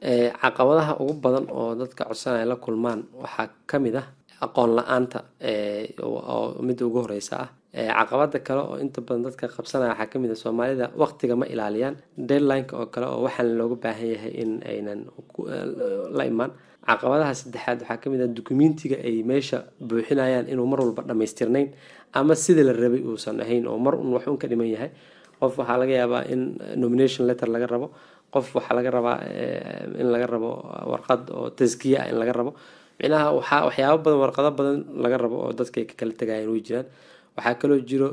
caqabadaha ugu badan oo dadka codsanaya la kulmaan waxaa ka mid ah aqoon la-aanta oo midda ugu horeysa ah. Caqabada kale oo inta badan dadka qabsanaya waxaa ka mid ah Soomaalida waqtiga ma ilaaliyaan deadline-ka oo kale oo waxaan looga baahan yahay in aynan la imaan. Caqabadaha saddexaad waxaa ka mid ah dukumentiga ay meesha buuxinayaan inuu mar walba dhammaystirnayn ama sidii la rabay uusan ahayn oo mar un wax un ka dhiman yahay. Qof waxaa laga yaabaa in nomination letter laga rabo, qof waxaa laga rabaa in laga rabo warqad oo taskiya ah in laga rabo. Micnaha waxyaabo badan warqado badan laga rabo oo dadka ay ka kala tagayaan way jiraan. Waxaa kaloo jiro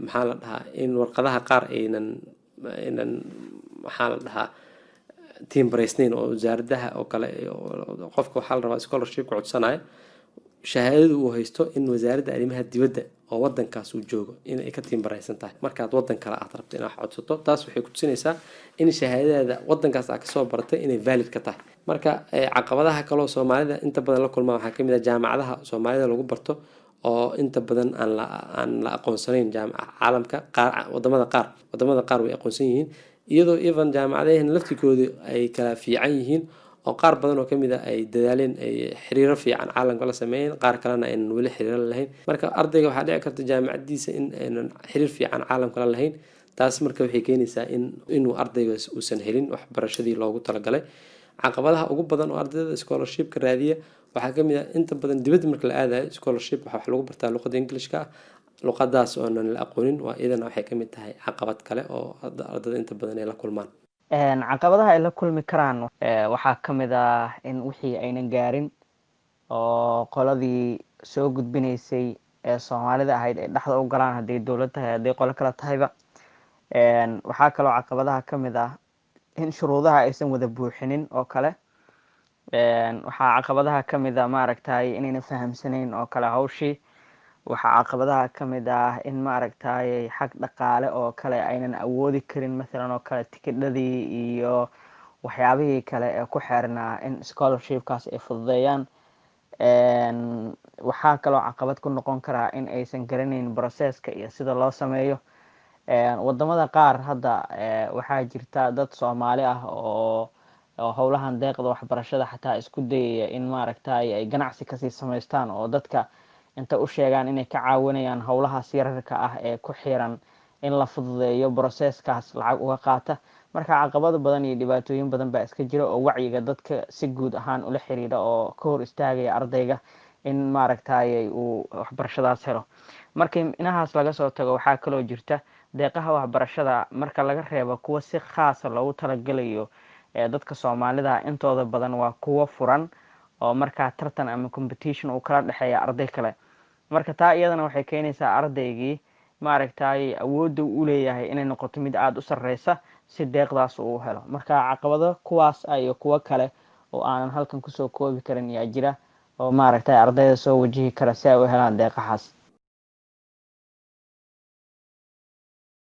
maxaa la dhahaa in warqadaha qaar aynan maxaa la dhahaa team bracenayn oo wasaaradaha oo kale qofka waxaa la rabaa scholarship ku codsanayo shahaadada uu haysto in wasaaradda arrimaha dibadda oo wadankaas uu joogo in ay ka tiimbaraysan tahay markaad wadan kale aad rabto inaad codsato. Taas waxay ku tusinaysaa in shahaadadaada wadankaas aad kasoo baratay inay valid ka tahay. Marka caqabadaha kale oo Soomaalida inta badan la kulmaan waxaa ka mid ah jaamacadaha Soomaalida lagu barto oo inta badan aan la aqoonsanayn caalamka wadamada qaar way aqoonsan yihiin iyadoo even jaamacadahan laftigooda ay kala fiican yihiin oo qaar badan oo kamid ah ay dadaaleen ay xiriiro fiican caalamka la sameeyeen qaar kalena aynan weli xiriiro la lahayn. Marka ardayga waxaa dhici karta jaamacadiisa in aynan xiriir fiican caalamka la lahayn. Taas marka waxay keenaysaa inuu ardaygaas uusan helin waxbarashadii loogu talagalay. Caqabadaha ugu badan oo ardayda scholarship-ka raadiya waxaa ka mid ah inta badan dibadda marka la aadayo scholarship wax lagu bartaa luqadda Englishka ah. Luqadaas oo aan la aqoonin waa iyadana waxay ka mid tahay caqabad kale oo ardayda inta badan ay la kulmaan. caqabadaha ay la kulmi karaan waxaa ka mid ah in wixii aynan gaarin oo qoladii soo gudbinaysay ee Soomaalida ahayd ay dhexda u galaan haddii dowlad tahay haddii qolo kale tahayba. waxaa kaloo caqabadaha ka mid ah in shuruudaha aysan wada buuxinin oo kale. waxaa caqabadaha ka mid ah maaragtay inayna fahamsanayn oo kale hawshii. waxaa caqabadaha ka mid ah in maaragtay xag dhaqaale oo kale aynan awoodi karin mathalan oo kale tikidhadii iyo waxyaabihii kale ee ku xeernaa in scholarship-kaas ay fududeeyaan. waxaa kaloo caqabad ku noqon karaa in aysan garanayn processka iyo sida loo sameeyo. wadamada qaar hadda waxaa jirta dad Soomaali ah oo howlahan deeqda waxbarashada xataa isku dayaya in maaragtay ay ganacsi kasii samaystaan oo dadka inta u sheegaan inay ka caawinayaan howlahaas yararka ah ee ku xiran in la fududeeyo processkaas lacag uga qaata. marka caqabado badan iyo dhibaatooyin badan baa iska jira oo wacyiga dadka si guud ahaan ula xiriira oo ka hor istaagaya ardayga in maaragtay uu waxbarashadaas helo. markii inahaas laga soo tago waxaa kaloo jirta deeqaha waxbarashada marka laga reebo kuwa si khaasa loogu talagalayo dadka Soomaalida intooda badan waa kuwa furan oo markaa tartan ama competition uu kala dhexeeya arday kale. marka taa iyadana waxay keenaysaa ardaygii maaragtay awoodda u leeyahay inay noqoto mid aad u sarreysa si deeqdaas uu helo. marka caqabado kuwaas iyo kuwa kale oo aanan halkan kusoo koobi karin ayaa jira oo maaragtay ardayda soo wajihi kara si ay u helaan deeqahaas.